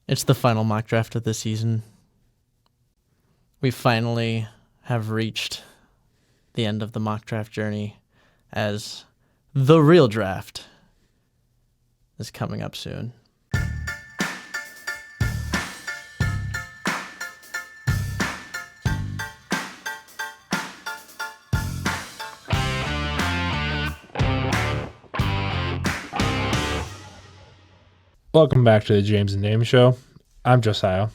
It's the final mock draft of the season. We finally have reached the end of the mock draft journey as the real draft is coming up soon. Welcome back to the James and Dame Show. I'm Josiah.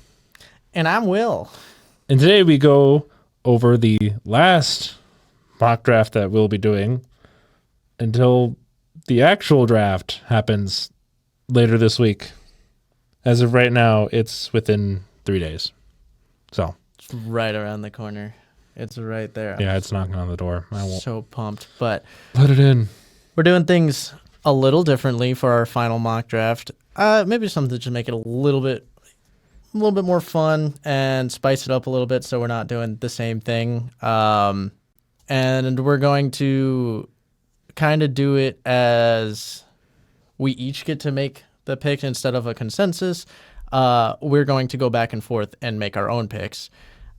And I'm Will. And today we go over the last mock draft that we'll be doing until the actual draft happens later this week. As of right now, it's within 3 days. So, It's right around the corner. It's right there. yeah, it's knocking on the door. I I'm won't so pumped. But let it in. we're doing things a little differently for our final mock draft. Maybe something to make it a little bit more fun and spice it up a little bit, so we're not doing the same thing. And we're going to kind of do it as we each get to make the pick instead of a consensus. We're going to go back and forth and make our own picks.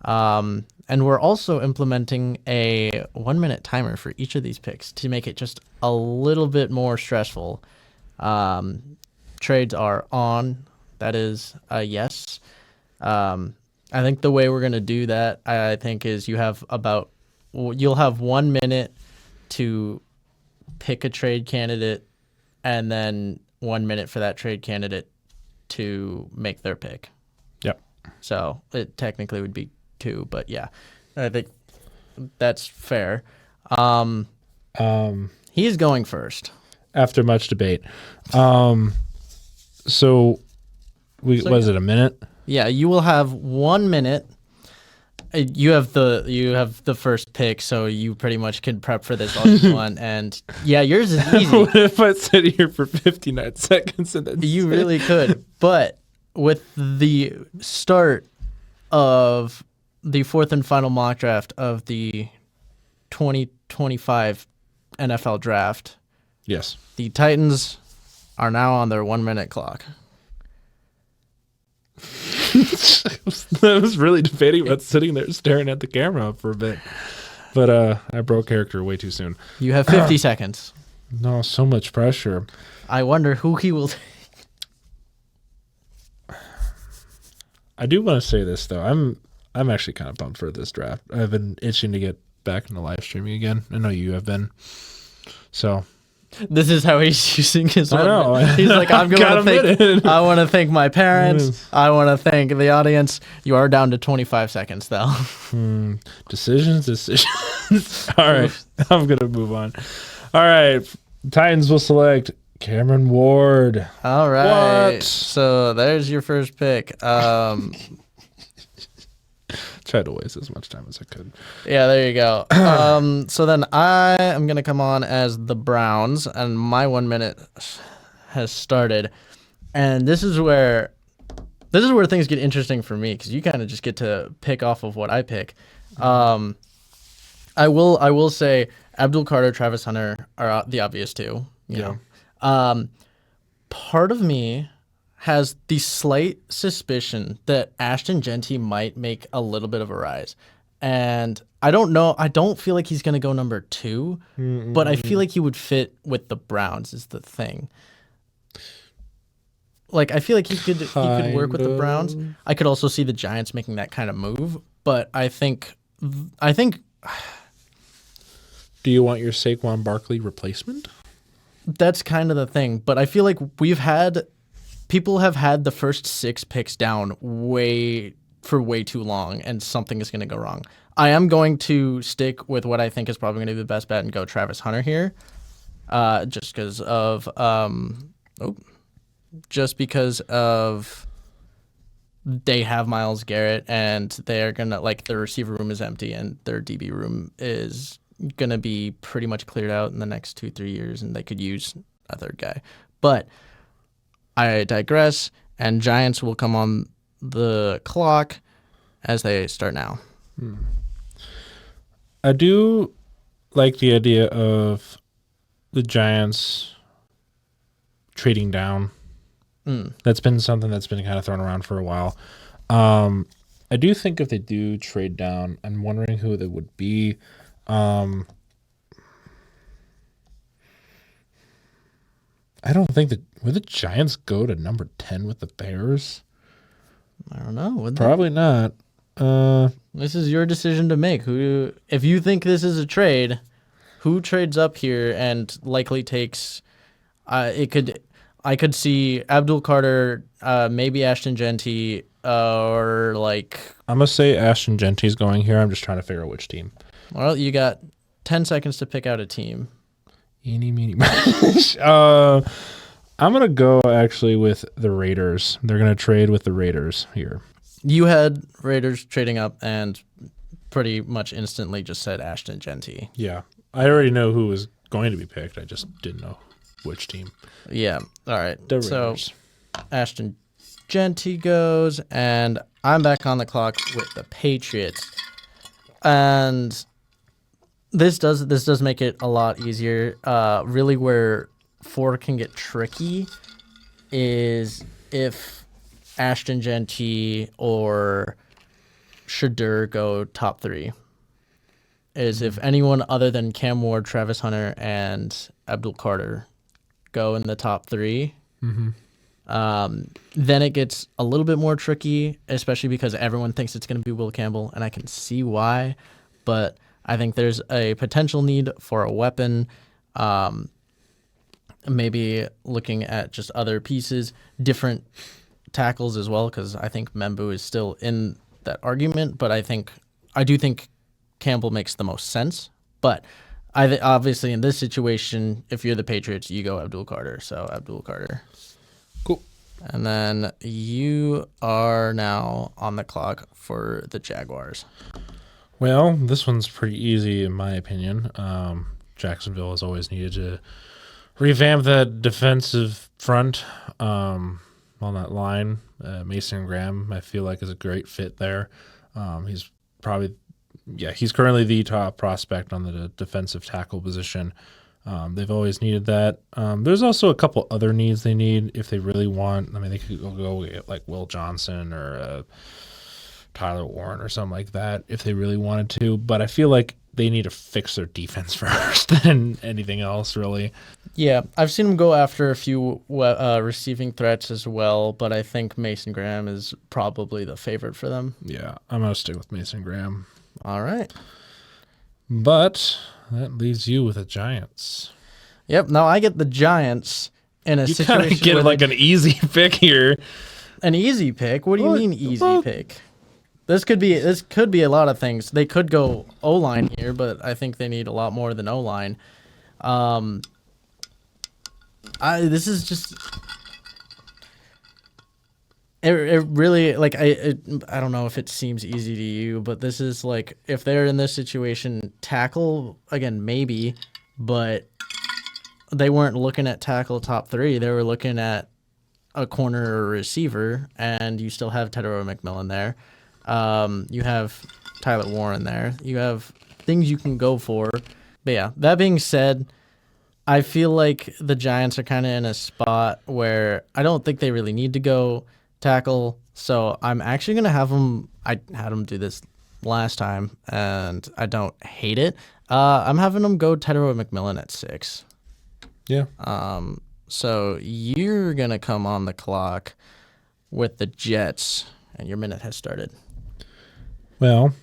And we're also implementing a 1-minute timer for each of these picks to make it just a little bit more stressful. Trades are on. That is a yes. I think the way we're going to do that, I think, is you'll have 1 minute to pick a trade candidate and then 1 minute for that trade candidate to make their pick. Yep. So it technically would be 2, but yeah, I think that's fair. He's going first. After much debate. So was it a minute? Yeah, you will have 1 minute. You have the first pick, so you pretty much can prep for this one. And yeah, yours is easy. What if I sit here for 59 seconds and then You really could. But with the start of the fourth and final mock draft of the 2025 NFL draft, Yes. the Titans are now on their 1 minute clock. I was really debating about sitting there staring at the camera for a bit. But I broke character way too soon. You have 50 seconds. No, so much pressure. I wonder who he will take. I do want to say this though. I'm actually kind of pumped for this draft. I've been itching to get back into live streaming again. I know you have been. So This is how he's using his I 1 know. minute. He's like, I want to thank my parents. Yes. I want to thank the audience. You are down to 25 seconds, though. decisions. All right. I'm going to move on. All right. Titans will select Cameron Ward. All right. What? So there's your first pick. Tried to waste as much time as I could. Yeah, there you go. So then I am going to come on as the Browns, and my 1 minute has started. And this is where things get interesting for me, because you kind of just get to pick off of what I pick. I will say Abdul Carter, Travis Hunter are the obvious two. You know. Part of me has the slight suspicion that Ashton Genty might make a little bit of a rise. And I don't know. I don't feel like he's going to go number 2, but I feel like he would fit with the Browns is the thing. Like, I feel like he could work with the Browns. I could also see the Giants making that kind of move, but I think Do you want your Saquon Barkley replacement? that's kind of the thing. But I feel like people have had the first 6 picks down way too long, and something is going to go wrong. I am going to stick with what I think is probably going to be the best bet and go Travis Hunter here, just because of they have Myles Garrett, and they're gonna their receiver room is empty, and their DB room is gonna be pretty much cleared out in the next 2-3 years, and they could use a third guy, but. I digress, and Giants will come on the clock as they start now. I do like the idea of the Giants trading down That's been something that's been kind of thrown around for a while. I do think if they do trade down, I'm wondering who they would be. I don't think that would the Giants go to number 10 with the Bears? I don't know. Would they? Probably not. This is your decision to make. Who, if you think this is a trade, who trades up here and likely takes? I could see Abdul Carter, maybe Ashton Genty, or like. I'm gonna say Ashton Genty's going here. I'm just trying to figure out which team. Well, you got 10 seconds to pick out a team. Eeny, meeny, I'm gonna go actually with the Raiders. They're gonna trade with the Raiders here. You had Raiders trading up and pretty much instantly just said Ashton Genty. Yeah, I already know who was going to be picked. I just didn't know which team. Yeah. All right. The So Raiders. Ashton Genty goes, and I'm back on the clock with the Patriots. And this does make it a lot easier. Really, where 4 can get tricky is if Ashton Genty or Shadur go top 3. Is if anyone other than Cam Ward, Travis Hunter, and Abdul Carter go in the top 3. Then it gets a little bit more tricky, especially because everyone thinks it's going to be Will Campbell, and I can see why. But I think there's a potential need for a weapon. Maybe looking at just other pieces, different tackles as well, because I think Membu is still in that argument. But I do think Campbell makes the most sense. But obviously in this situation, if you're the Patriots, you go Abdul Carter. So Abdul Carter. Cool. And then you are now on the clock for the Jaguars. Well, this one's pretty easy in my opinion. Jacksonville has always needed to revamp that defensive front on that line. Mason Graham, I feel like, is a great fit there. He's currently the top prospect on the defensive tackle position. They've always needed that. There's also a couple other needs they need if they really want. I mean, they could go get like Will Johnson or Tyler Warren or something like that if they really wanted to. But I feel like they need to fix their defense first than anything else, really. Yeah, I've seen them go after a few receiving threats as well, but I think Mason Graham is probably the favorite for them. Yeah, I'm going to stick with Mason Graham. All right. But that leaves you with the Giants. Yep, now I get the Giants in a You kind situation of get where like an easy pick here. an easy pick. What do you Well, mean easy well- pick? This could be a lot of things. They could go O-line here, but I think they need a lot more than O-line. This is just it really, like, I don't know if it seems easy to you, but this is like, if they're in this situation, tackle again maybe, but they weren't looking at tackle top 3. They were looking at a corner or receiver, and you still have Tedero McMillan there. You have Tyler Warren there. You have things you can go for. But yeah, that being said, I feel like the Giants are kind of in a spot where I don't think they really need to go tackle. So I'm actually going to have them. I had them do this last time, and I don't hate it. I'm having them go Tedero McMillan at 6. Yeah. So you're going to come on the clock with the Jets, and your minute has started. Well,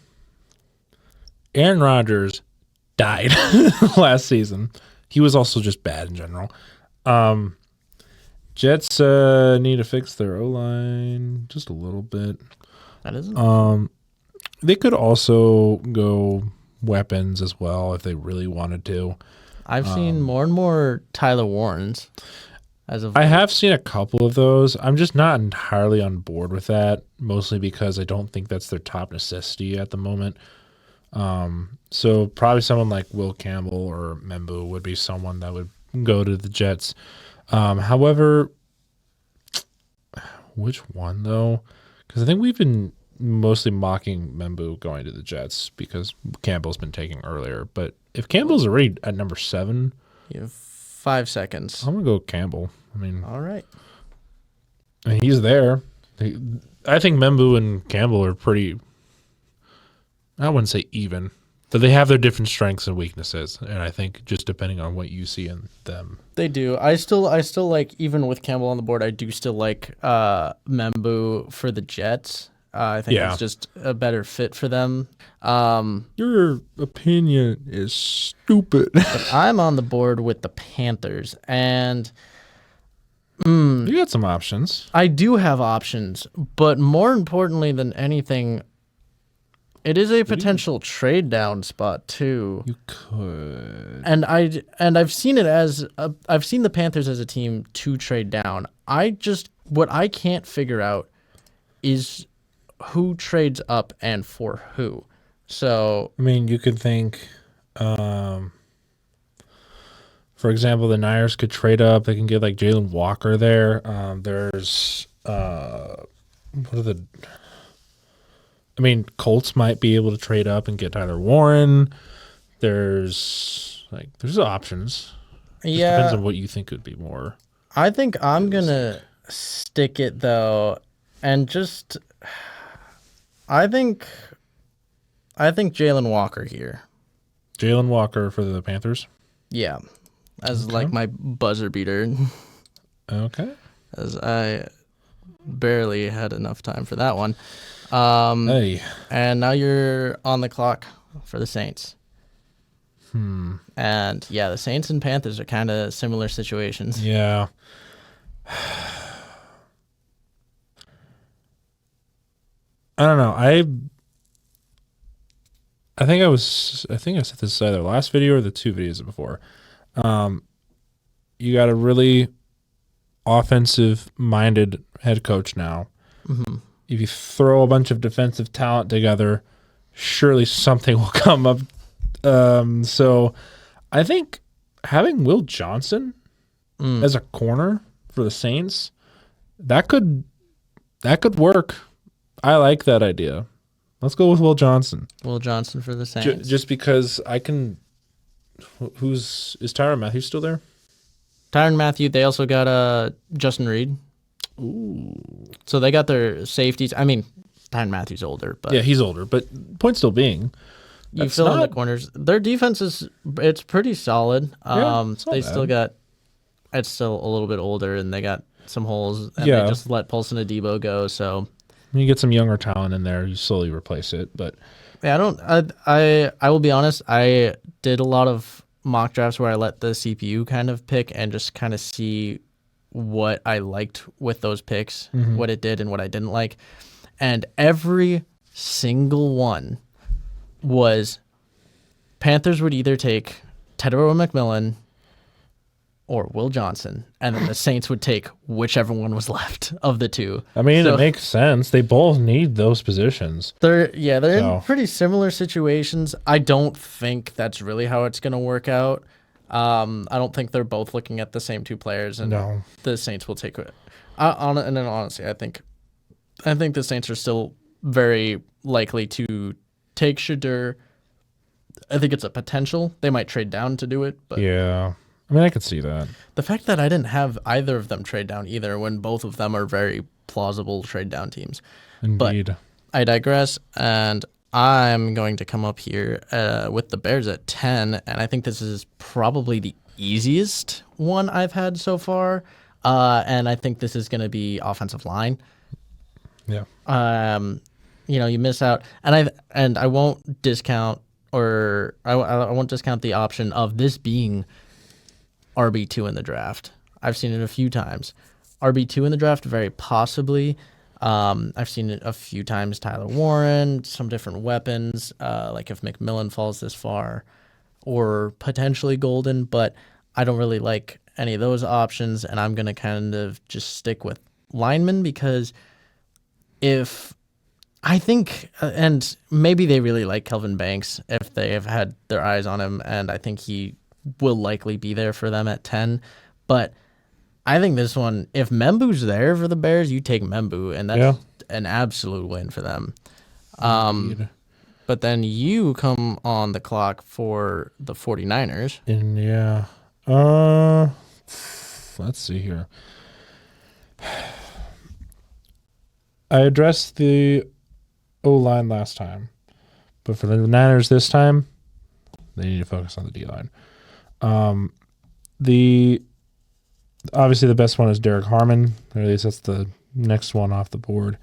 Aaron Rodgers died last season. He was also just bad in general. Jets need to fix their O-line just a little bit. That isn't. They could also go weapons as well if they really wanted to. I've seen more and more Tyler Warrens as of I have seen a couple of those. I'm just not entirely on board with that, mostly because I don't think that's their top necessity at the moment. So probably someone like Will Campbell or Membu would be someone that would go to the Jets. However, which one though? Because I think we've been mostly mocking Membu going to the Jets because Campbell's been taking earlier. But if Campbell's already at number 7, You have 5 seconds. I'm gonna go Campbell. I mean, All right. I mean, he's there. I think Membu and Campbell are pretty. I wouldn't say even, but they have their different strengths and weaknesses, and I think just depending on what you see in them. They do. I still like, even with Campbell on the board, I do still like Membu for the Jets. I think it's just a better fit for them. Your opinion is stupid. But I'm on the board with the Panthers, and You got some options. I do have options, but more importantly than anything, it is a potential trade down spot too. You could. And I've seen it as I've seen the Panthers as a team to trade down. What I can't figure out is who trades up and for who. So I mean, you could think, for example, the Niners could trade up. They can get like Jalen Walker there. There's what are the? I mean, Colts might be able to trade up and get Tyler Warren. There's options. Just depends on what you think would be more. I think I'm gonna stick it though, and just I think Jalen Walker here. Jalen Walker for the Panthers. Yeah, as like my buzzer beater. Okay. As I barely had enough time for that one. Hey. And now you're on the clock for the Saints. And yeah, the Saints and Panthers are kind of similar situations. Yeah. I don't know. I think I said this either last video or the two videos before. You got a really offensive minded head coach now. Mm-hmm. If you throw a bunch of defensive talent together, surely something will come up. So I think having Will Johnson as a corner for the Saints, that could work. I like that idea. Let's go with Will Johnson. Will Johnson for the Saints. Just because I can. Is Tyrann Mathieu still there? Tyrann Mathieu. They also got Justin Reed. Ooh. So they got their safeties. I mean, Tyrann Matthew's older, but Yeah, he's older, but point still being, you that's fill in the not- corners. Their defense it's pretty solid. It's not They bad. still got. It's still a little bit older, and they got some holes. And Yeah. they just let Paulson Adebo go. So you get some younger talent in there, you slowly replace it. But yeah, I will be honest. I did a lot of mock drafts where I let the CPU kind of pick and just kind of see what I liked with those picks, what it did and what I didn't like. And every single one was Panthers would either take Tedero McMillan or Will Johnson, and then the Saints would take whichever one was left of the two. I mean, So- it makes sense. They both need those positions. They're in So- pretty similar situations. I don't think that's really how it's going to work out. I don't think they're both looking at the same two players, and No. the Saints will take it. And then honestly, I think the Saints are still very likely to take Shadur. I think it's a potential. They might trade down to do it, but Yeah. I mean, I could see that. the fact that I didn't have either of them trade down either, when both of them are very plausible trade down teams. Indeed. I digress, and I'm going to come up here with the Bears at 10, and I think this is probably the easiest one I've had so far, and I think this is going to be offensive line. Yeah. You miss out, and I won't discount, or I won't discount the option of this being RB2 in the draft. I've seen it a few times. RB2 in the draft, very possibly. I've seen it a few times. Tyler Warren, some different weapons, like if McMillan falls this far, or potentially Golden, but I don't really like any of those options, and I'm going to kind of just stick with linemen because if I think, and maybe they really like Kelvin Banks if they have had their eyes on him, and I think he will likely be there for them at 10, but I think this one, if Membu's there for the Bears, you take Membu, and that's an absolute win for them. Indeed. But then you come on the clock for the 49ers. And let's see here. I addressed the O-line last time, but for the Niners this time, they need to focus on the D-line. The obviously the best one is Derek Harmon, or at least that's the next one off the board.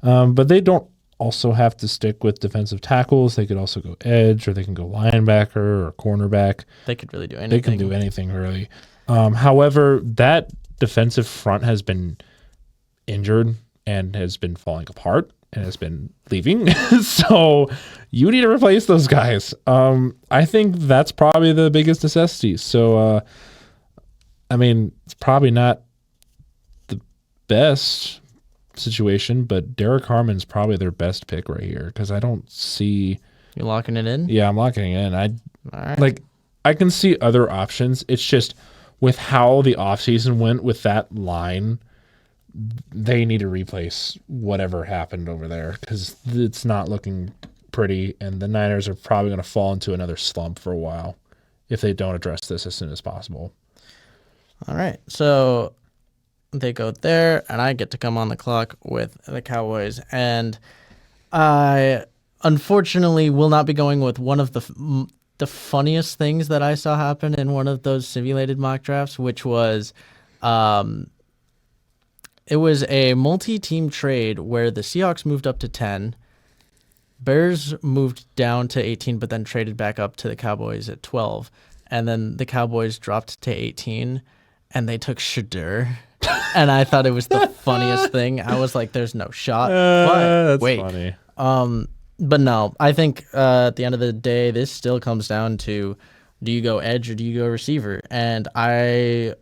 But they don't also have to stick with defensive tackles. They could also go edge, or they can go linebacker or cornerback. They could really do anything. They can do anything really. However, that defensive front has been injured and has been falling apart and has been leaving. So you need to replace those guys. I think that's probably the biggest necessity. So, I mean, it's probably not the best situation, but Derek Harmon's probably their best pick right here because I don't see. You're locking it in? Yeah, I'm locking it in. All right. Like, I can see other options. It's just with how the offseason went with that line, they need to replace whatever happened over there because it's not looking pretty, and the Niners are probably going to fall into another slump for a while if they don't address this as soon as possible. All right. So they go there, and I get to come on the clock with the Cowboys. And I unfortunately will not be going with one of the funniest things that I saw happen in one of those simulated mock drafts, which was it was a multi-team trade where the Seahawks moved up to 10, Bears moved down to 18, but then traded back up to the Cowboys at 12, and then the Cowboys dropped to 18, and they took Shadur. And I thought it was the funniest thing. I was like, "There's no shot." But That's wait, funny. But no, I think at the end of the day, this still comes down to: do you go edge or do you go receiver? And I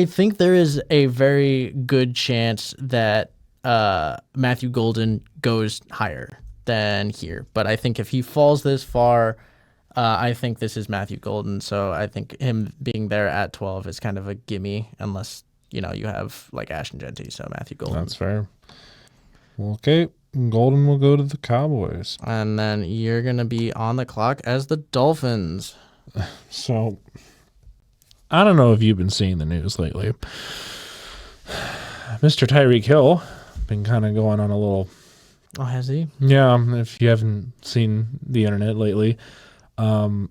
think there is a very good chance that Matthew Golden goes higher than here. But I think if he falls this far, I think this is Matthew Golden. So I think him being there at 12 is kind of a gimme, unless you have like Ashton Genty. So Matthew Golden. That's fair. Okay, Golden will go to the Cowboys. And then you're gonna be on the clock as the Dolphins. So I don't know if you've been seeing the news lately. Mr. Tyreek Hill been kind of going on a little. Oh, has he? Yeah, if you haven't seen the internet lately, not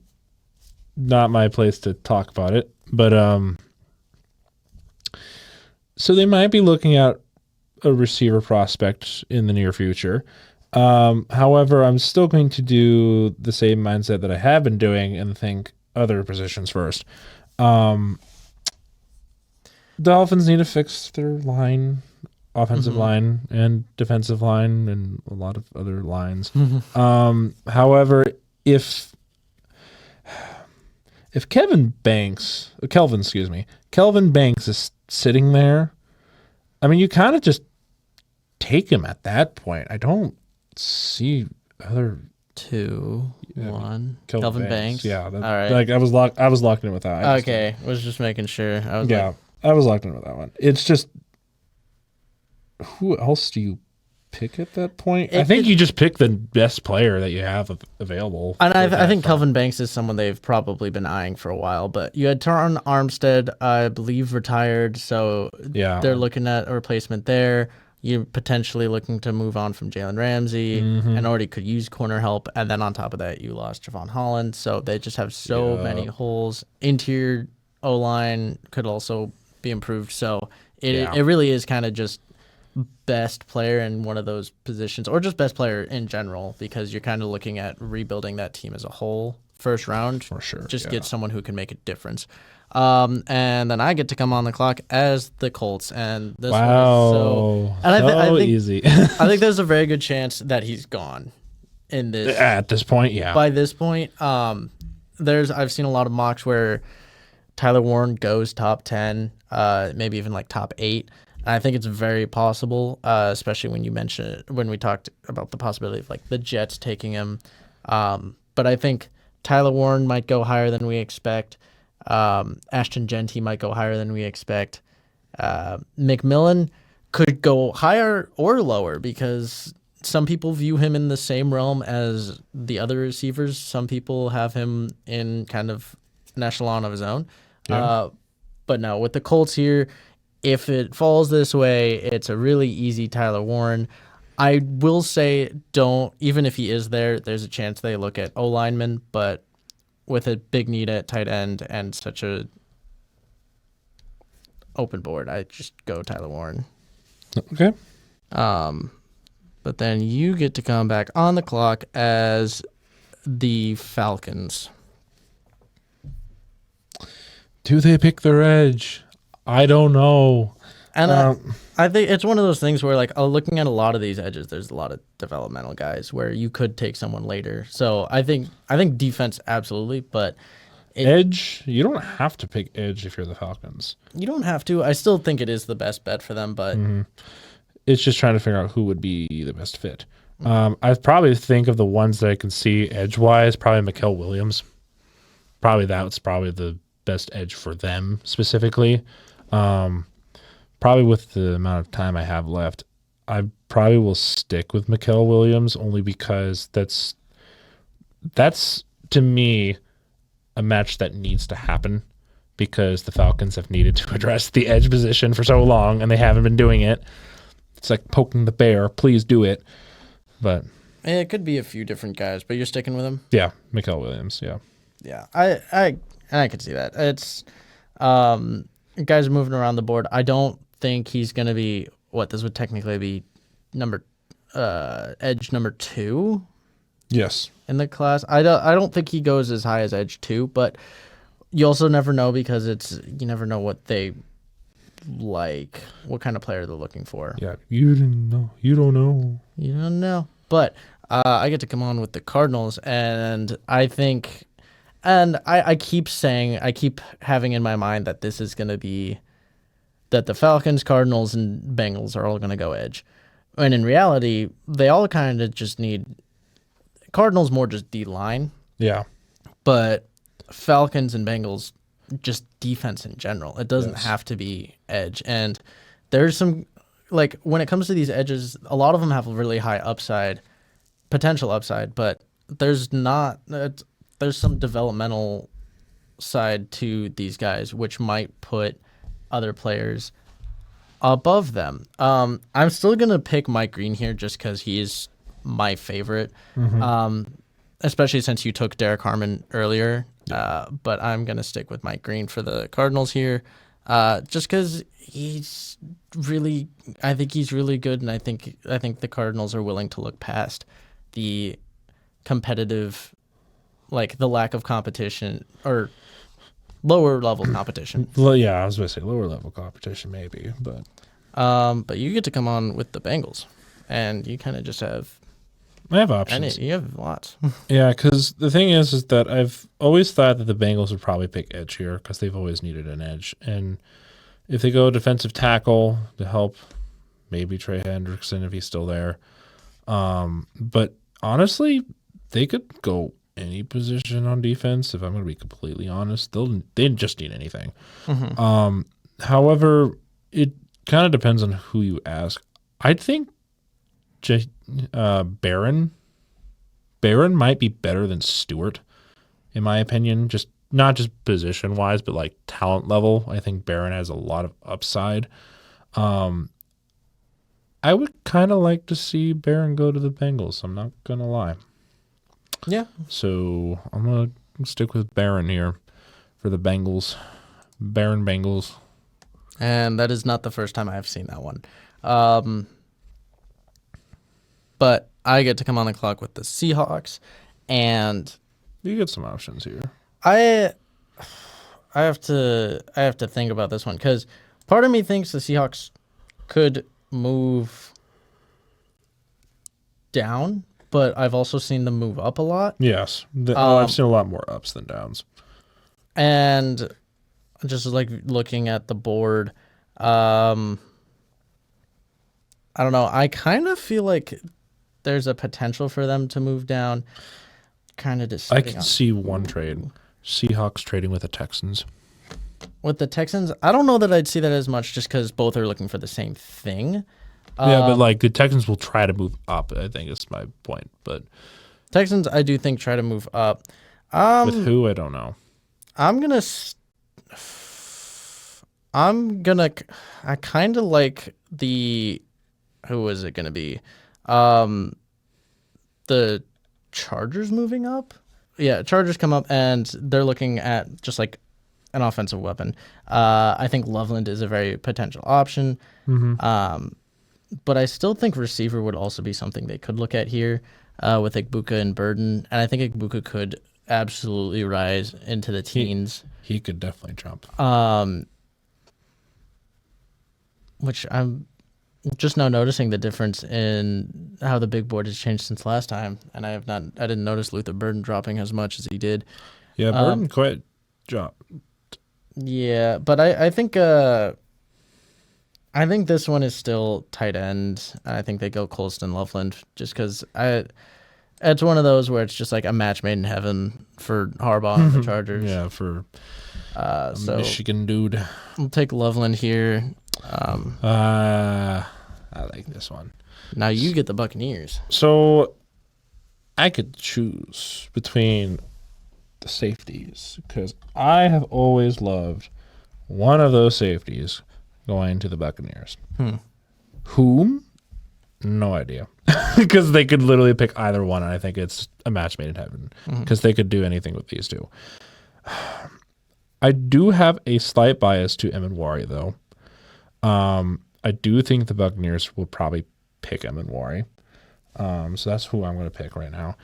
my place to talk about it, but so they might be looking at a receiver prospect in the near future. However, I'm still going to do the same mindset that I have been doing and think other positions first. Dolphins need to fix their line, offensive line and defensive line, and a lot of other lines. However, if Kelvin Banks is sitting there, I mean, you kind of just take him at that point. I don't see other 2, 1. Kelvin Kelvin Banks. Yeah, All right. Like I was locked in with that. Okay, was just making sure. I was I was locked in with that one. It's just, who else do you pick at that point? I think you just pick the best player that you have available. And I think Kelvin Banks is someone they've probably been eyeing for a while. But you had Teron Armstead, I believe, retired, so yeah, they're looking at a replacement there. You're potentially looking to move on from Jalen Ramsey and already could use corner help. And then on top of that, you lost Javon Holland. So they just have so many holes. Interior O-line could also be improved. So it really is kind of just best player in one of those positions, or just best player in general, because you're kind of looking at rebuilding that team as a whole. First round, for sure. Just get someone who can make a difference. And then I get to come on the clock as the Colts, and this one is so. And I think easy. I think there's a very good chance that he's gone in this. At this point, yeah. By this point, I've seen a lot of mocks where Tyler Warren goes top 10, maybe even like top 8. I think it's very possible, especially when we talked about the possibility of like the Jets taking him. But I think Tyler Warren might go higher than we expect. Ashton Genty might go higher than we expect. McMillan could go higher or lower because some people view him in the same realm as the other receivers. Some people have him in kind of an echelon of his own. Yeah. But no, with the Colts here, if it falls this way, it's a really easy Tyler Warren. I will say, don't, even if he is there, there's a chance they look at O lineman, but with a big need at tight end and such a open board, I just go Tyler Warren. Okay. But then you get to come back on the clock as the Falcons. Do they pick their edge? I don't know. And I think it's one of those things where, like, looking at a lot of these edges, there's a lot of developmental guys where you could take someone later. So I think defense absolutely, but Edge, you don't have to pick edge if you're the Falcons. you don't have to. I still think it is the best bet for them, but It's just trying to figure out who would be the best fit. I probably think of the ones that I can see edge-wise, probably Mikael Williams. That's probably the best edge for them specifically. Probably with the amount of time I have left, I probably will stick with Mikael Williams only because that's to me a match that needs to happen because the Falcons have needed to address the edge position for so long and they haven't been doing it. It's like poking the bear. Please do it. But it could be a few different guys, but you're sticking with him? yeah, Mikael Williams, yeah. Yeah, I could see that. It's guys moving around the board. I don't think he's going to be what this would technically be edge number 2 Yes. in the class. I don't think he goes as high as edge 2, but you also never know because you never know what they like, what kind of player they're looking for. Yeah, you didn't know. You don't know. You don't know. But I get to come on with the Cardinals, and I think, and I keep having in my mind that this is going to be, that the Falcons, Cardinals, and Bengals are all going to go edge. And in reality, they all kind of just need, Cardinals more just D-line, Yeah. but Falcons and Bengals just defense in general. It doesn't Yes. have to be edge. And there's some, like, when it comes to these edges, a lot of them have a really high potential upside, but there's some developmental side to these guys, which might put other players above them. I'm still going to pick Mike Green here just because he is my favorite, especially since you took Derek Harmon earlier. But I'm going to stick with Mike Green for the Cardinals here, just because I think he's really good, and I think the Cardinals are willing to look past the competitive, like the lack of competition or lower level competition. Well, yeah, I was going to say lower level competition maybe, but But you get to come on with the Bengals, and you kind of just have I have options. you have lots. Yeah, because the thing is that I've always thought that the Bengals would probably pick edge here because they've always needed an edge. And if they go defensive tackle to help, maybe Trey Hendrickson if he's still there. But honestly, they could go any position on defense. If I'm going to be completely honest, they just need anything. However, it kind of depends on who you ask. I think Barron might be better than Stewart, in my opinion. Just not just position wise, but like talent level. I think Barron has a lot of upside. I would kind of like to see Barron go to the Bengals. I'm not gonna lie. Yeah. So I'm gonna stick with Barron here for the Bengals. Barron Bengals. And that is not the first time I have seen that one. But I get to come on the clock with the Seahawks, and You get some options here. I have to think about this one because part of me thinks the Seahawks could move down, but I've also seen them move up a lot. Yes, I've seen a lot more ups than downs. And just like looking at the board, I don't know. I kind of feel like there's a potential for them to move down. Kind of I can see one trade. Seahawks trading with the Texans. with the Texans. I don't know that I'd see that as much just because both are looking for the same thing. Yeah, but like the Texans will try to move up, I think is my point. But Texans, I do think, try to move up. with who, I don't know. I'm I kind of like who is it gonna be? Um, the Chargers moving up. Yeah, Chargers come up and they're looking at just like an offensive weapon. I think Loveland is a very potential option. But I still think receiver would also be something they could look at here with Igbuka and Burden. And I think Igbuka could absolutely rise into the teens. He could definitely jump. Which I'm just now noticing the difference in how the big board has changed since last time. And I didn't notice Luther Burden dropping as much as he did. Yeah, Burden quite dropped. Yeah, but I think this one is still tight end. I think they go Colston Loveland just because it's one of those where it's just like a match made in heaven for Harbaugh and the Chargers. Yeah, for so Michigan dude. We'll take Loveland here. I like this one. Now you get the Buccaneers. So I could choose between the safeties because I have always loved one of those safeties going to the Buccaneers. Whom? No idea. Because they could literally pick either one, and I think it's a match made in heaven because they could do anything with these two. I do have a slight bias to Emanwari, though. I do think the Buccaneers will probably pick Emanwari. So that's who I'm going to pick right now.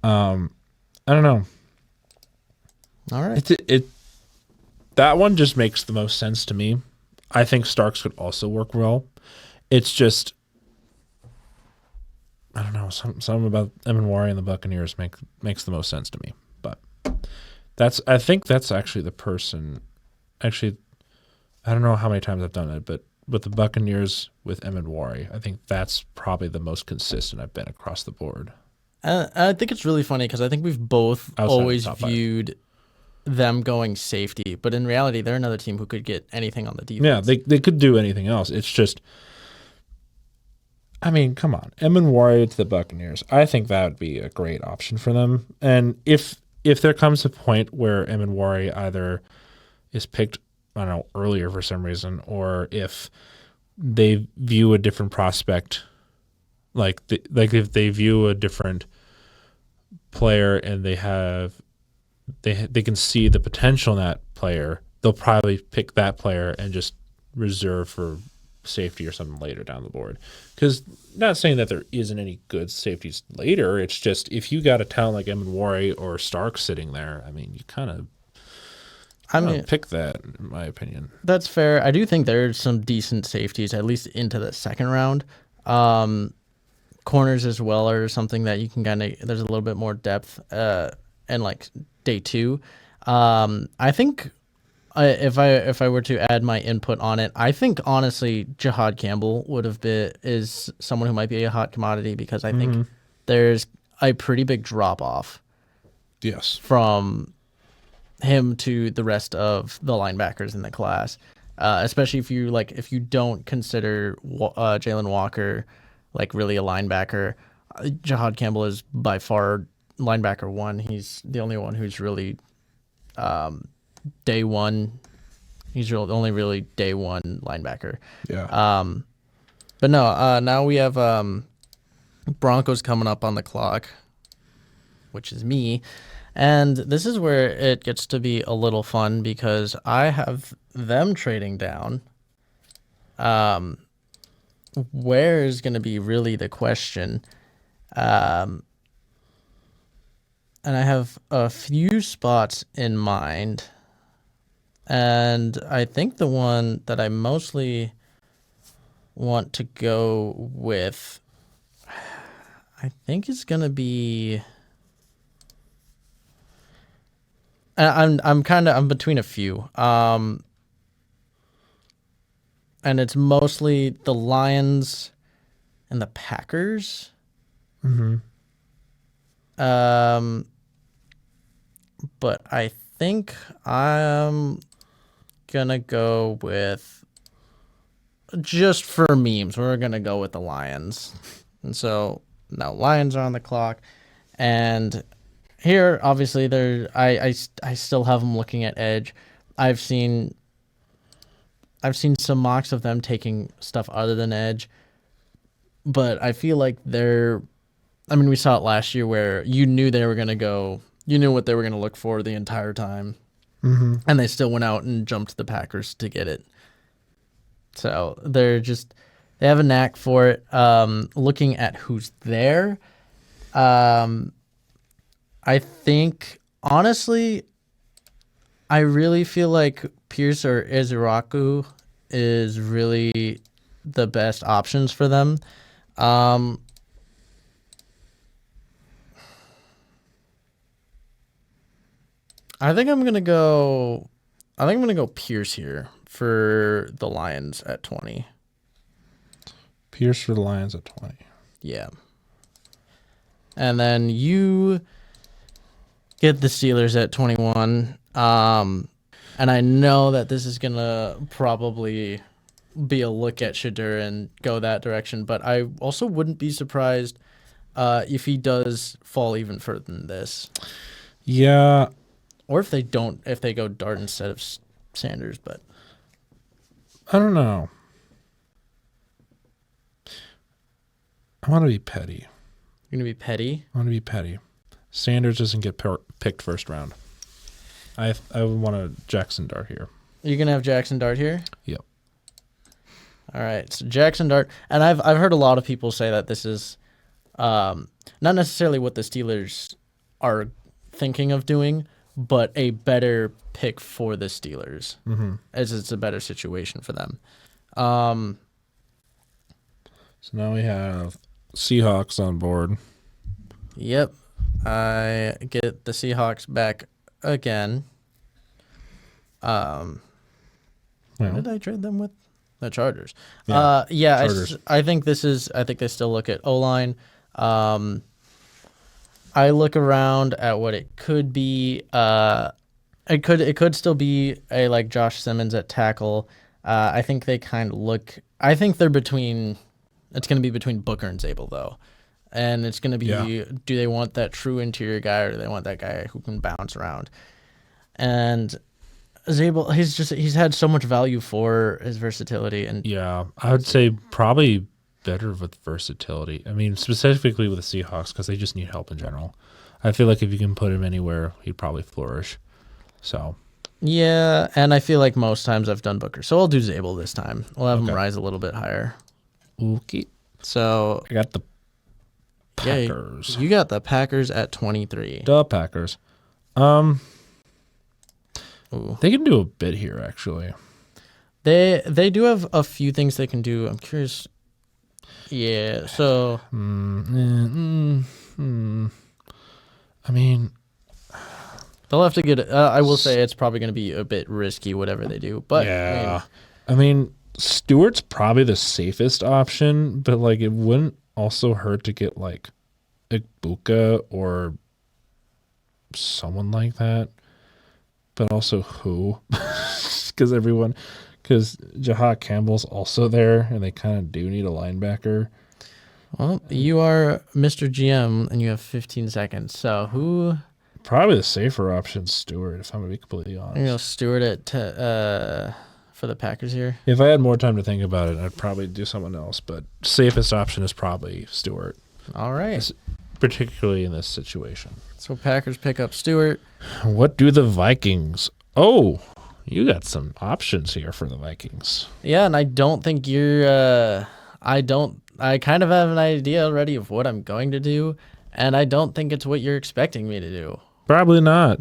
I don't know. All right. That one just makes the most sense to me. I think Starks could also work well. It's just, I don't know, something about Emanwari and the Buccaneers makes the most sense to me. But I think that's actually the person. Actually, I don't know how many times I've done it, but with the Buccaneers with Emanwari, I think that's probably the most consistent I've been across the board. I think it's really funny because I think we've both always viewed them going safety, but in reality, they're another team who could get anything on the defense. Yeah, they could do anything else. It's just, I mean, come on, Emanwari to the Buccaneers. I think that would be a great option for them. And if there comes a point where Emanwari either is picked, I don't know, earlier for some reason, or if they view a different prospect, like if they view a different player and they can see the potential in that player, they'll probably pick that player and just reserve for safety or something later down the board. Because not saying that there isn't any good safeties later, it's just if you got a talent like Emanwari or Stark sitting there, I mean, you kind of pick that, in my opinion. That's fair. I do think there's some decent safeties, at least into the second round. Corners as well are something that you can there's a little bit more depth and like day two. I think if I were to add my input on it, I think honestly Jihad Campbell is someone who might be a hot commodity because I think there's a pretty big drop off. Yes. From him to the rest of the linebackers in the class, especially if you don't consider Jalen Walker like really a linebacker. Jihad Campbell is by far linebacker one. He's the only one who's really day one. He's only really day one linebacker. Yeah. But no, now we have Broncos coming up on the clock, which is me. And this is where it gets to be a little fun because I have them trading down. Where is going to be really the question. And I have a few spots in mind. And I think the one that I mostly want to go with, I think is going to be... I'm between a few. And it's mostly the Lions and the Packers. But I think I'm gonna go with, just for memes, we're gonna go with the Lions. And so now Lions are on the clock, and here obviously I still have them looking at edge. I've seen I've seen some mocks of them taking stuff other than edge, but I feel like we saw it last year where you knew they were going to go, you knew what they were going to look for the entire time, and they still went out and jumped the Packers to get it. So they have a knack for it. Looking at who's there, I think, honestly, I really feel like Pierce or Iziraku is really the best options for them. I think I'm gonna go Pierce here for the Lions at 20. Pierce for the Lions at 20. Yeah. And then you get the Steelers at 21. And I know that this is going to probably be a look at Shedeur and go that direction, but I also wouldn't be surprised if he does fall even further than this. Yeah. Or if they go Dart instead of Sanders, but I don't know. I want to be petty. You're going to be petty? I want to be petty. Sanders doesn't get picked first round. I want a Jackson Dart here. You're going to have Jackson Dart here? Yep. All right. So Jackson Dart, and I've heard a lot of people say that this is not necessarily what the Steelers are thinking of doing, but a better pick for the Steelers, as it's a better situation for them. So now we have Seahawks on board. Yep. I get the Seahawks back again. What did I trade them with? The Chargers. Yeah, Chargers. I think they still look at O-line. I look around at what it could be. It could still be a like Josh Simmons at tackle. I think they kind of look. I think they're between. It's going to be between Booker and Zabel though, and it's going to be. Yeah. Do they want that true interior guy, or do they want that guy who can bounce around? And Zabel, he's had so much value for his versatility, and yeah, I would say probably better with versatility. I mean, specifically with the Seahawks because they just need help in general. I feel like if you can put him anywhere, he'd probably flourish. So. Yeah, and I feel like most times I've done Booker, so I'll do Zabel this time. We'll have him rise a little bit higher. Okay. So I got the Packers. Yeah, you got the Packers at 23. The Packers. They can do a bit here, actually. They do have a few things they can do. I'm curious. Yeah, so... I mean... They'll have to get... I will say it's probably going to be a bit risky, whatever they do. But yeah. I mean, Stewart's probably the safest option, but like it wouldn't also hurt to get like Ibuka or someone like that. But also who? Because Jahad Campbell's also there, and they kind of do need a linebacker. Well, you are Mr. GM, and you have 15 seconds. So who? Probably the safer option, Stewart, if I'm going to be completely honest. You know, Stewart for the Packers here? If I had more time to think about it, I'd probably do someone else. But safest option is probably Stewart. All right. Particularly in this situation. So Packers pick up Stewart. What do the Vikings? Oh, you got some options here for the Vikings. Yeah, and I don't think you're. I kind of have an idea already of what I'm going to do, and I don't think it's what you're expecting me to do. Probably not.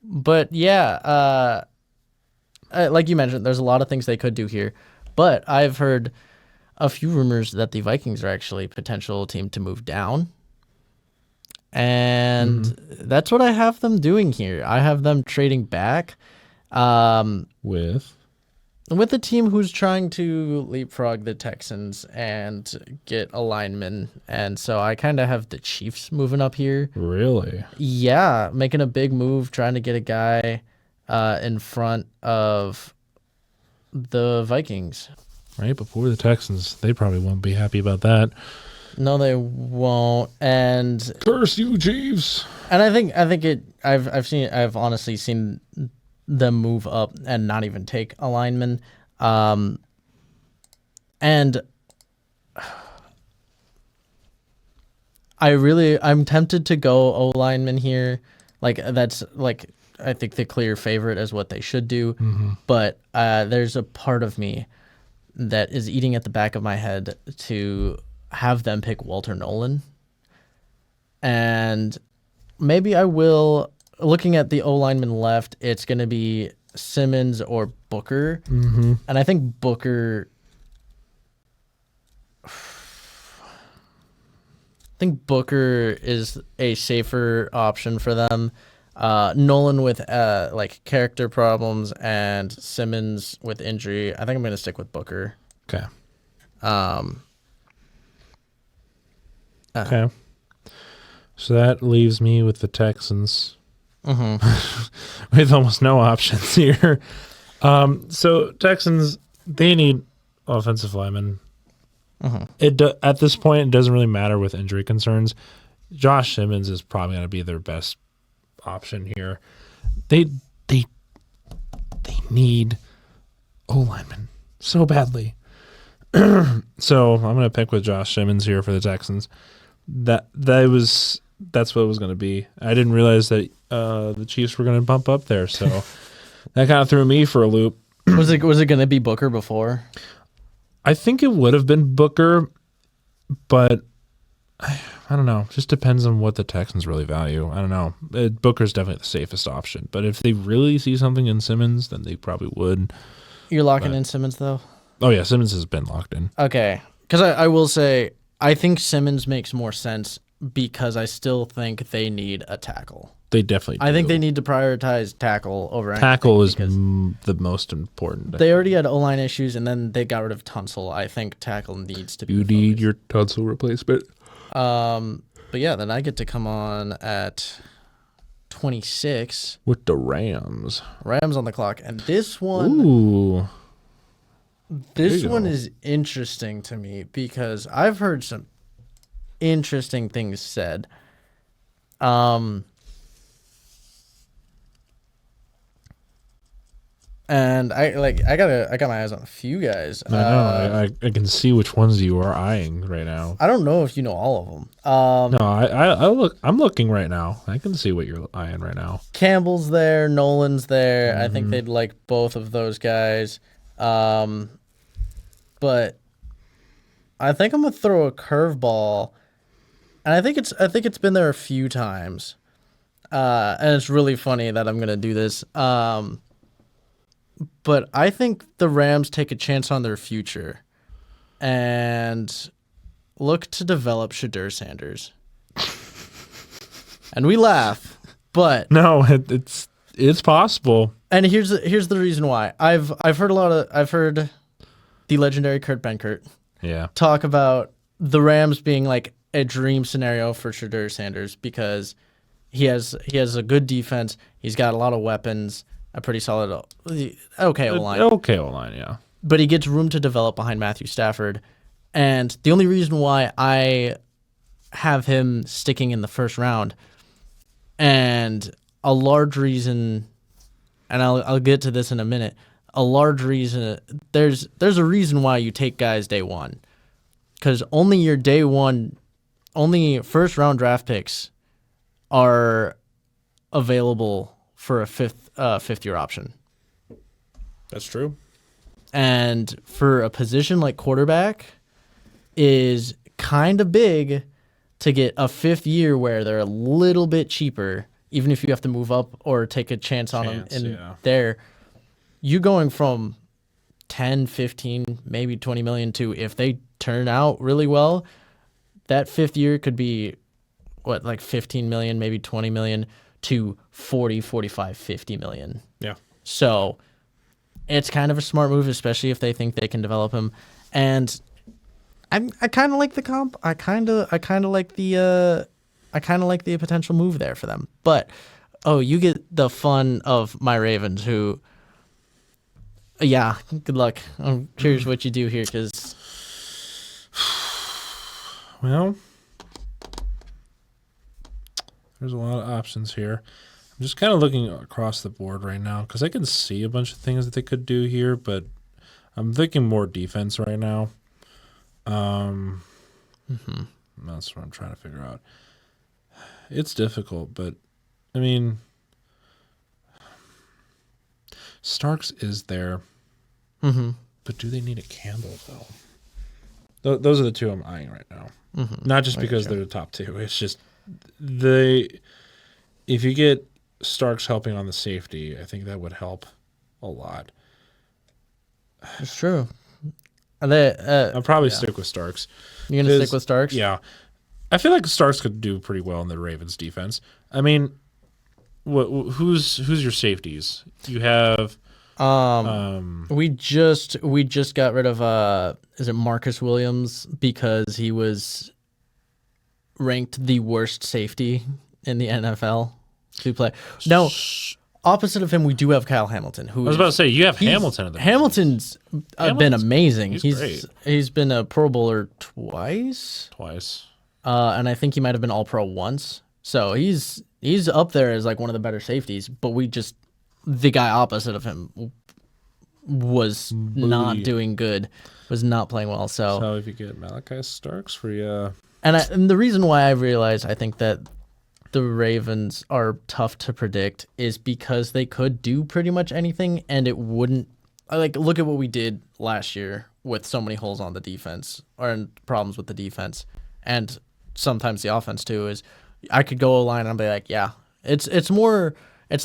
But yeah, like you mentioned, there's a lot of things they could do here, but I've heard a few rumors that the Vikings are actually a potential team to move down. And that's what I have them doing here. I have them trading back with a team who's trying to leapfrog the Texans and get a lineman. And so I kind of have the Chiefs moving up here. Really? Yeah, making a big move, trying to get a guy in front of the Vikings. Right, before the Texans, they probably won't be happy about that. No, they won't. And curse you, Chiefs. And I think I've honestly seen them move up and not even take a lineman. And I'm tempted to go O lineman here. Like that's like I think the clear favorite is what they should do. But there's a part of me that is eating at the back of my head to have them pick Walter Nolan. And maybe I will. Looking at the O lineman left, it's going to be Simmons or Booker. And I think Booker. I think Booker is a safer option for them. Nolan with like character problems and Simmons with injury. I think I'm going to stick with Booker. Okay. Um, Okay. So that leaves me with the Texans. With almost no options here. So Texans, they need offensive linemen. At this point, it doesn't really matter with injury concerns. Josh Simmons is probably going to be their best option here. They need O linemen so badly. So I'm going to pick with Josh Simmons here for the Texans. That's what it was going to be. I didn't realize that the Chiefs were going to bump up there, so that kind of threw me for a loop. was it going to be Booker before? I think it would have been Booker, but I don't know. Just depends on what the Texans really value. I don't know. Booker's definitely the safest option, but if they really see something in Simmons, then they probably would. You're locking in Simmons though? Oh yeah, Simmons has been locked in. Okay, because I will say I think Simmons makes more sense because I still think they need a tackle. They definitely do. I think they need to prioritize tackle over anything. Tackle is the most important. They already had O-line issues, and then they got rid of Tunsil. I think tackle needs to be. You need your Tunsil replacement. But yeah, then I get to come on at 26 with the Rams. Rams on the clock, and this one. Ooh. This one is interesting to me because I've heard some interesting things said. And I got my eyes on a few guys. I know. I can see which ones you are eyeing right now. I don't know if you know all of them. No, I'm looking right now. I can see what you're eyeing right now. Campbell's there, Nolan's there. I think they'd like both of those guys. But I think I'm gonna throw a curveball, and I think it's been there a few times, and it's really funny that I'm gonna do this. But I think the Rams take a chance on their future, and look to develop Shadur Sanders. And we laugh, but no, it's possible. And here's the reason why. I've heard the legendary Kurt Benkert talk about the Rams being like a dream scenario for Shadur Sanders because he has a good defense. He's got a lot of weapons, a pretty solid, okay O-line. Okay O-line, yeah. But he gets room to develop behind Matthew Stafford. And the only reason why I have him sticking in the first round, and a large reason, and I'll get to this in a minute, a large reason, there's a reason why you take guys day one. Because only your day one, only first round draft picks are available for a fifth year option. That's true. And for a position like quarterback is kind of big to get a fifth year where they're a little bit cheaper, even if you have to move up or take a chance on them in there. You going from 10, 15, maybe 20 million to, if they turn out really well, that fifth year could be like 15 million, maybe 20 million to 40, 45, 50 million. Yeah. So it's kind of a smart move, especially if they think they can develop him. And I kind of like the comp. I kind of like the potential move there for them. But you get the fun of my Ravens, who, yeah, good luck. I'm curious what you do here, because well, there's a lot of options here. I'm just kind of looking across the board right now because I can see a bunch of things that they could do here, but I'm thinking more defense right now. That's what I'm trying to figure out. It's difficult, but I mean, Starks is there, but do they need a Campbell though? Those are the two I'm eyeing right now. Not just because they're the top two. It's just if you get Starks helping on the safety, I think that would help a lot. It's true. Are they, I'll probably stick with Starks. you're gonna stick with Starks? Yeah. I feel like Starks could do pretty well in the Ravens defense. I mean, who's your safeties? You have we just got rid of is it Marcus Williams because he was ranked the worst safety in the NFL to play. No, opposite of him, we do have Kyle Hamilton. Who I was about to say you have Hamilton. Hamilton's been amazing. He's great. He's been a Pro Bowler twice, and I think he might have been All Pro once. So he's up there as like one of the better safeties. But the guy opposite of him was not doing good, was not playing well. So if you get Malachi Starks for you, and the reason why I realize I think that the Ravens are tough to predict is because they could do pretty much anything, and it wouldn't. Like, look at what we did last year with so many holes on the defense or problems with the defense, and sometimes the offense too. Is I could go a line and I'll be like, yeah, it's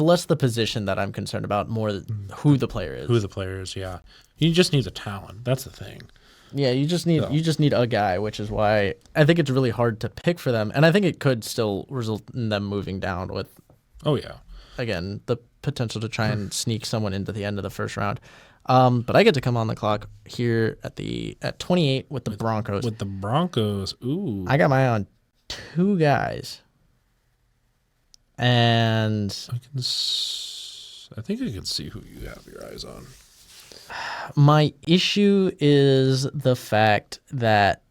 less the position that I'm concerned about, more who the player is. Yeah. You just need the talent. That's the thing. Yeah, you just need a guy, which is why I think it's really hard to pick for them, and I think it could still result in them moving down with. Oh yeah. Again, the potential to try and sneak someone into the end of the first round. But I get to come on the clock here at 28 with the Broncos. With the Broncos, ooh. I got my eye on two guys, and I think I can see who you have your eyes on. my issue is the fact that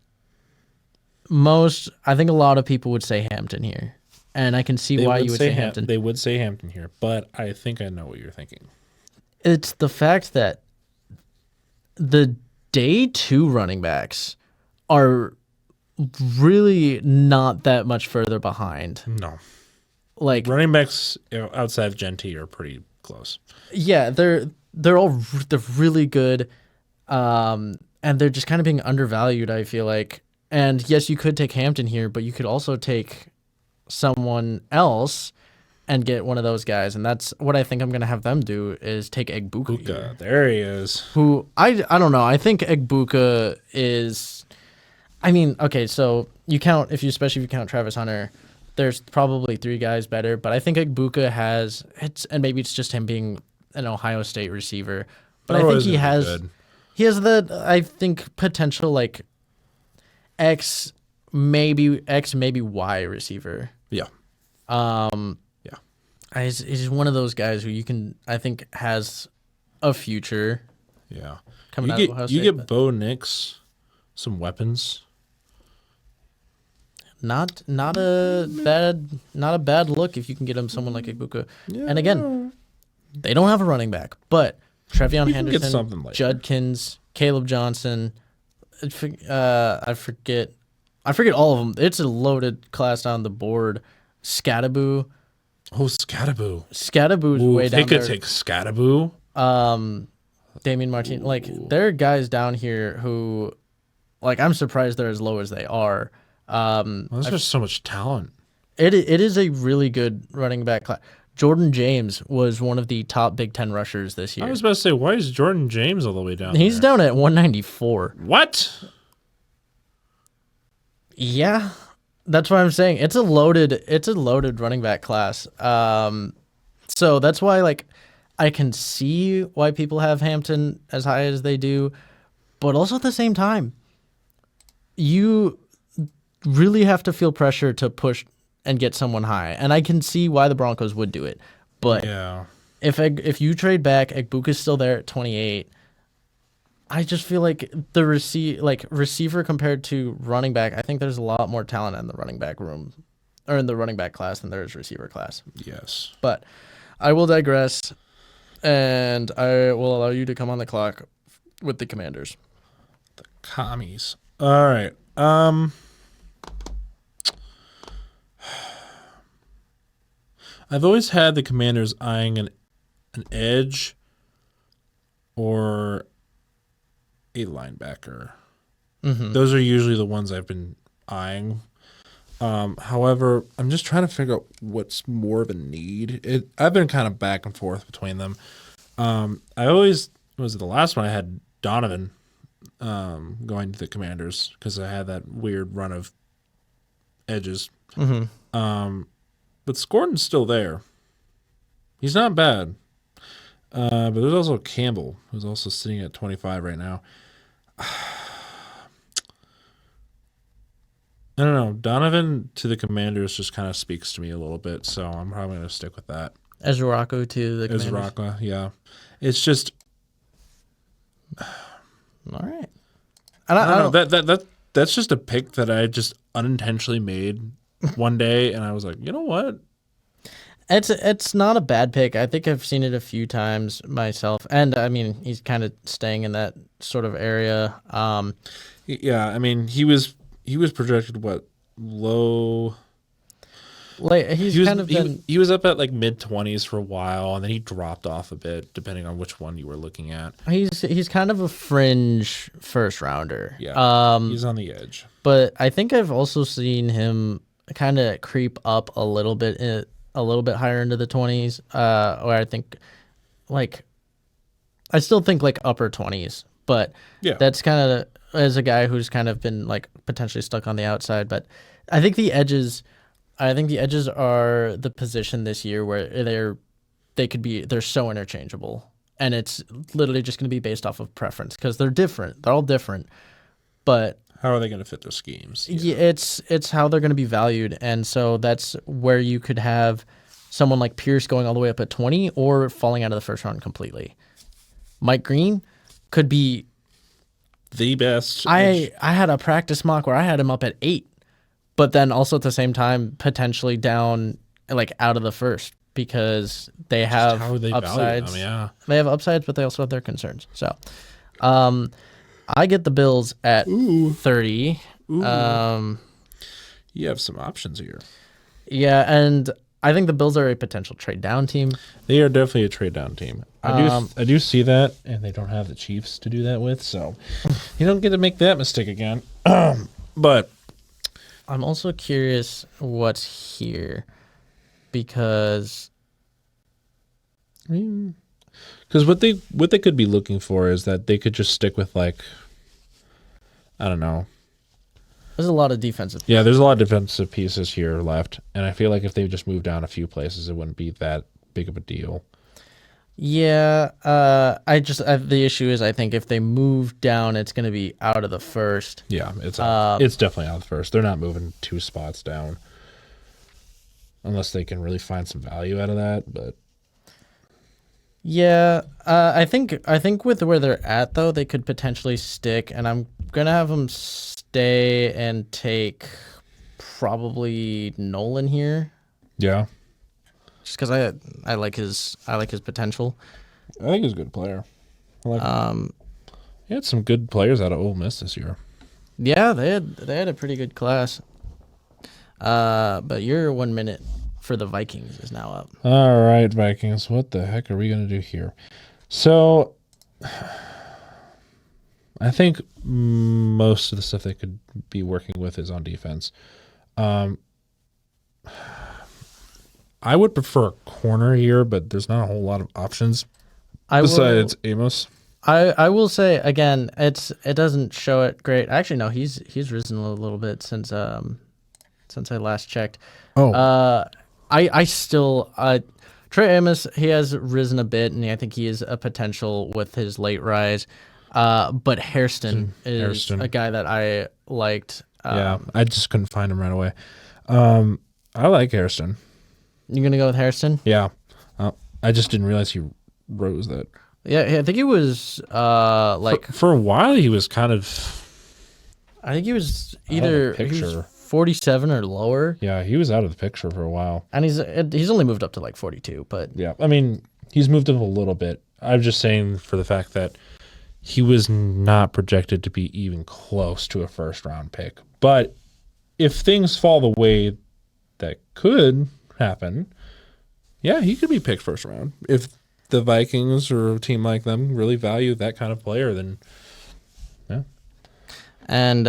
I think a lot of people would say Hampton here, and I can see why you would say Hampton. They would say Hampton here, but I think I know what you're thinking. It's the fact that the day 2 running backs are really not that much further behind. No. Like running backs outside of Genty are pretty close. Yeah, they're really good, and they're just kind of being undervalued, I feel like. And yes, you could take Hampton here, but you could also take someone else and get one of those guys, and that's what I think I'm gonna have them do is take Egbuka here. There he is. Who I don't know. I think Egbuka is. I mean, okay, so especially if you count Travis Hunter, there's probably 3 guys better, but I think Egbuka and maybe it's just him being an Ohio State receiver, but I think he has the I think potential like X maybe Y receiver. Yeah. He's one of those guys who I think has a future. Yeah. Coming out of Ohio State. You get Bo Nix some weapons. Not a bad look if you can get him someone like Egbuka. Yeah. And again, they don't have a running back, but Trevion Henderson, like Judkins, Caleb Johnson, I forget all of them. It's a loaded class down the board. Scattaboo. Oh, Scattaboo. Scattaboo's way down there. They could take Scattaboo. Damian Martin. Like, there are guys down here who, like, I'm surprised they're as low as they are. There's just so much talent. It is a really good running back class. Jordan James was one of the top Big Ten rushers this year. I was about to say, why is Jordan James all the way down He's down at 194. What? Yeah. That's what I'm saying. It's a loaded running back class. So that's why, like, I can see why people have Hampton as high as they do, but also at the same time, you really have to feel pressure to push and get someone high, and I can see why the Broncos would do it. But yeah, if you trade back, Egbuka's still there at 28. I just feel like the receiver compared to running back, I think there's a lot more talent in the running back room or in the running back class than there is receiver class. Yes. But I will digress, and I will allow you to come on the clock with the Commanders. Commies. All right. I've always had the Commanders eyeing an edge or a linebacker. Mm-hmm. Those are usually the ones I've been eyeing. However, I'm just trying to figure out what's more of a need. I've been kind of back and forth between them. I always was the last one I had Donovan going to the Commanders because I had that weird run of edges. Mm-hmm. But Gordon's still there. He's not bad. But there's also Campbell, who's also sitting at 25 right now. I don't know. Donovan to the Commanders just kind of speaks to me a little bit, so I'm probably going to stick with that. Ezraku to the Commanders. Ezraka, yeah. It's just... All right. I don't know. That's just a pick that I just unintentionally made one day, and I was like, you know what? It's not a bad pick. I think I've seen it a few times myself, and I mean he's kind of staying in that sort of area. Yeah, I mean he was projected low. Like he was up at like mid-20s for a while, and then he dropped off a bit depending on which one you were looking at. He's kind of a fringe first rounder. Yeah, he's on the edge. But I think I've also seen him kind of creep up a little bit higher into the 20s. Where I think, like, I still think like upper 20s, but yeah, that's kind of as a guy who's kind of been like potentially stuck on the outside. But I think the edges are the position this year where they're so interchangeable, and it's literally just going to be based off of preference because they're different. They're all different, but how are they going to fit their schemes? Yeah, it's how they're going to be valued, and so that's where you could have someone like Pierce going all the way up at 20 or falling out of the first round completely. Mike Green could be the best. I had a practice mock where I had him up at 8, but then also at the same time potentially down like out of the first because they have upsides. Yeah, they have upsides, but they also have their concerns. So, I get the Bills at 30. Ooh. You have some options here. Yeah, and I think the Bills are a potential trade down team. They are definitely a trade down team. I do see that, and they don't have the Chiefs to do that with, so you don't get to make that mistake again. But I'm also curious what's here because what they could be looking for is that they could just stick with like, I don't know. There's a lot of defensive pieces. Yeah, there's a lot of defensive pieces here left, and I feel like if they just moved down a few places, it wouldn't be that big of a deal. Yeah, the issue is I think if they move down, it's going to be out of the first. Yeah, it's definitely out of the first. They're not moving 2 spots down unless they can really find some value out of that. But yeah, I think with where they're at though, they could potentially stick, and I'm gonna have them stay and take probably Nolan here. Yeah. Just because I like his potential. I think he's a good player. I like he had some good players out of Ole Miss this year. Yeah, they had a pretty good class. But your 1 minute for the Vikings is now up. All right, Vikings. What the heck are we gonna do here? So, I think most of the stuff they could be working with is on defense. I would prefer a corner here, but there's not a whole lot of options besides Amos. I will say again, it doesn't show it great. Actually, no, he's risen a little bit since I last checked. Oh, I still Trey Amos, he has risen a bit, and I think he is a potential with his late rise. But Hairston is a guy that I liked. Yeah, I just couldn't find him right away. I like Hairston. You're gonna go with Hairston? Yeah, I just didn't realize he rose that. Yeah, I think he was like for a while he was kind of. I think he was either he was 47 or lower, Yeah, he was out of the picture for a while. and he's only moved up to like 42. But Yeah, I mean, he's moved up a little bit. I'm just saying for the fact that he was not projected to be even close to a first round pick. But if things fall the way that could happen, yeah, he could be picked first round. If the Vikings or a team like them really value that kind of player, then yeah. and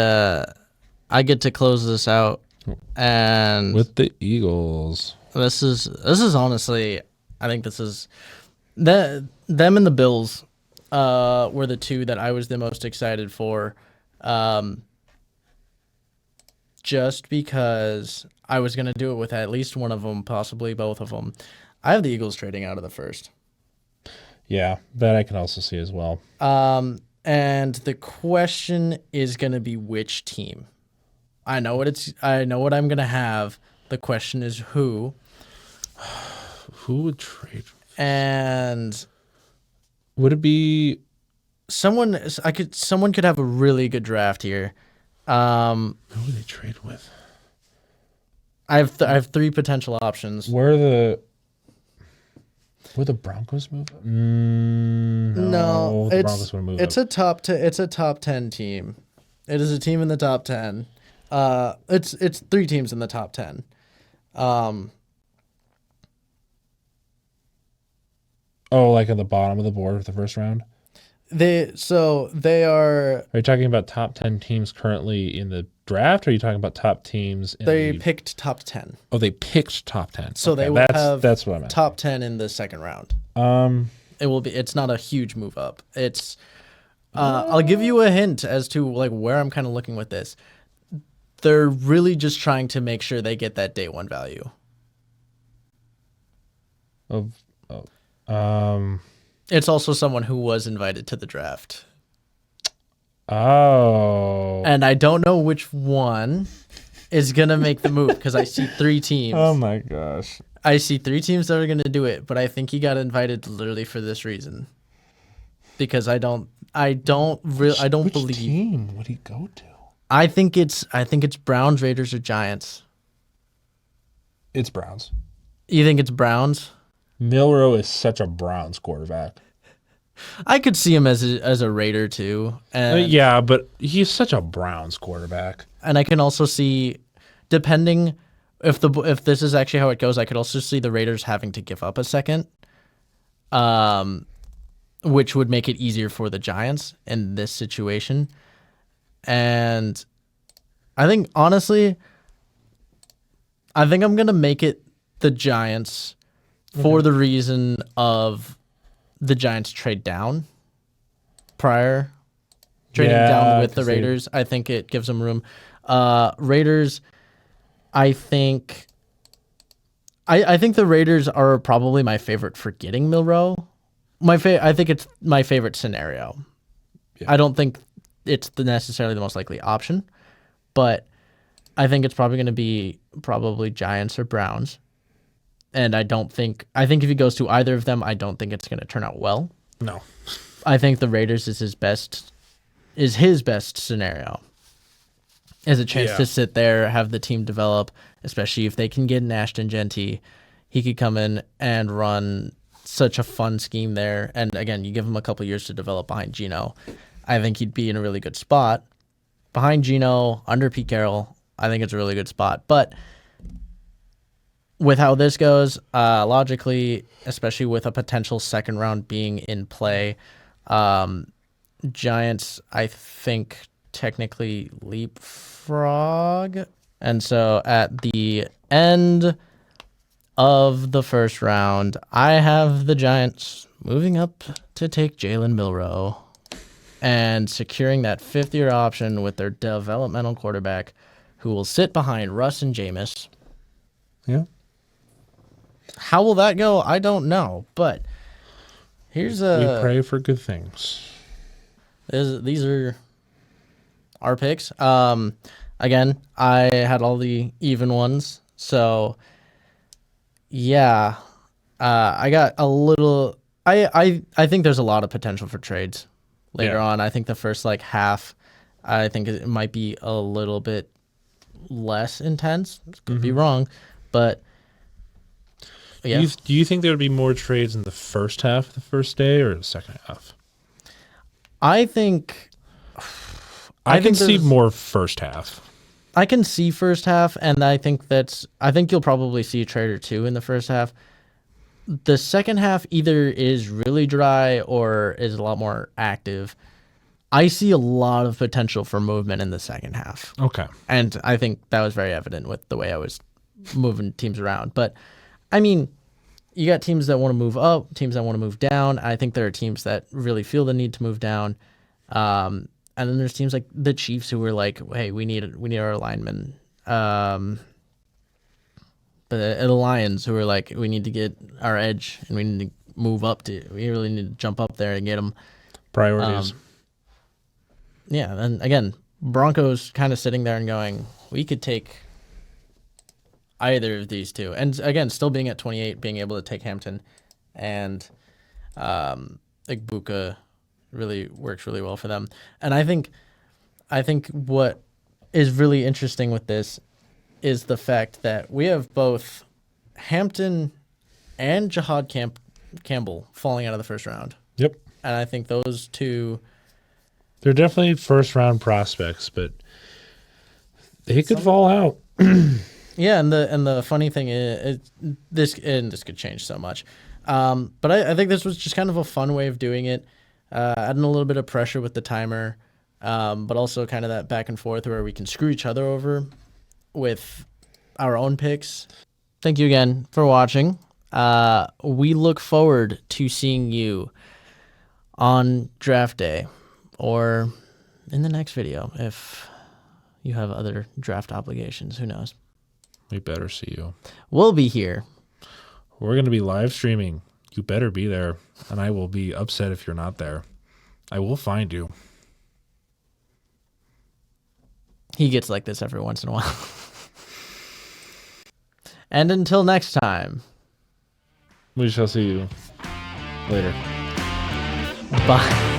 I get to close this out, and With the Eagles. this is honestly, I think this is them and the Bills were the two that I was the most excited for, just because I was gonna do it with at least one of them, possibly both of them. I have the Eagles trading out of the first. Yeah, that I can also see as well. And the question is going to be which team. I know what I'm going to have. The question is who. Who would trade? And Would it be someone could have a really good draft here. who would they trade with? I have three potential options. Where the Broncos move? No, the Broncos would move it's up. it's a top 10 team. It is a team in the top 10. It's three teams in the top 10. Oh, like at the bottom of the board of the first round? They are Are you talking about top 10 teams currently in the draft, or are you talking about top teams in they the... picked top 10. Oh, they picked top 10. So Okay, they will have that's what I meant. top 10 in the second round. It's not a huge move up. It's I'll give you a hint as to like where I'm kind of looking with this. They're really just trying to make sure they get that day one value. It's also someone who was invited to the draft. Oh. And I don't know which one is going to make the move because I see three teams. Oh my gosh. I see three teams that are going to do it, but I think he got invited literally for this reason. Because I don't Which believe team would he go to? I think it's Browns, Raiders, or Giants. It's Browns. You think it's Browns? Milroe is such a Browns quarterback. I could see him as a Raider too, and Yeah, but he's such a Browns quarterback. and I can also see, depending if this is actually how it goes, I could also see the Raiders having to give up a second, which would make it easier for the Giants in this situation. And I think honestly, I'm gonna make it the Giants for the reason of the Giants trade down prior. Trading down with the Raiders, I think it gives them room. Raiders, I think the Raiders are probably my favorite for getting Milroe. I think it's my favorite scenario. Yeah. I don't think it's necessarily the most likely option, but I think it's probably going to be Giants or Browns. And I think if he goes to either of them, I don't think it's going to turn out well. No. I think the Raiders is his best scenario. As a chance to sit there, have the team develop, especially if they can get an Ashton Genty. He could come in and run such a fun scheme there. And again, you give him a couple years to develop behind Geno. I think he'd be in a really good spot. Behind Geno, under Pete Carroll, I think it's a really good spot. But with how this goes, logically, especially with a potential second round being in play, Giants, I think, technically leapfrog. And so at the end of the first round, I have the Giants moving up to take Jalen Milroe and securing that fifth-year option with their developmental quarterback who will sit behind Russ and Jameis. Yeah. How will that go? I don't know, but here's We pray for good things. these are our picks. Again, I had all the even ones, so yeah. I got a little. I think there's a lot of potential for trades later Yeah. on. I think the first half, I think it might be a little bit less intense. Could be wrong, but yeah. Do you think there would be more trades in the first half of the first day or the second half? I think I can see there's- more first half. I can see first half, and I think you'll probably see a trade or two in the first half. The second half either is really dry or is a lot more active. I see a lot of potential for movement in the second half. Okay. And I think that was very evident with the way I was moving teams around. But, I mean, you got teams that want to move up, teams that want to move down. I think there are teams that really feel the need to move down. And then there's teams like the Chiefs who were like, hey, we need our linemen. But the Lions who were like, we need to get our edge and we need to we really need to jump up there and get them. Priorities. Yeah, and again, Broncos kind of sitting there and going, we could take either of these two. And again, still being at 28, being able to take Hampton and Igbokwe really works really well for them. And I think what is really interesting with this is the fact that we have both Hampton and Jihad Campbell falling out of the first round. Yep. And I think those two... They're definitely first round prospects, but they could fall out. Yeah, and the funny thing is this could change so much, but I think this was just kind of a fun way of doing it, adding a little bit of pressure with the timer, but also kind of that back and forth where we can screw each other over with our own picks. Thank you again for watching. We look forward to seeing you on draft day or in the next video if you have other draft obligations. Who knows? We better see you. We'll be here. We're going to be live streaming. You better be there, and I will be upset if you're not there. I will find you. He gets like this every once in a while. And until next time. We shall see you later. Bye.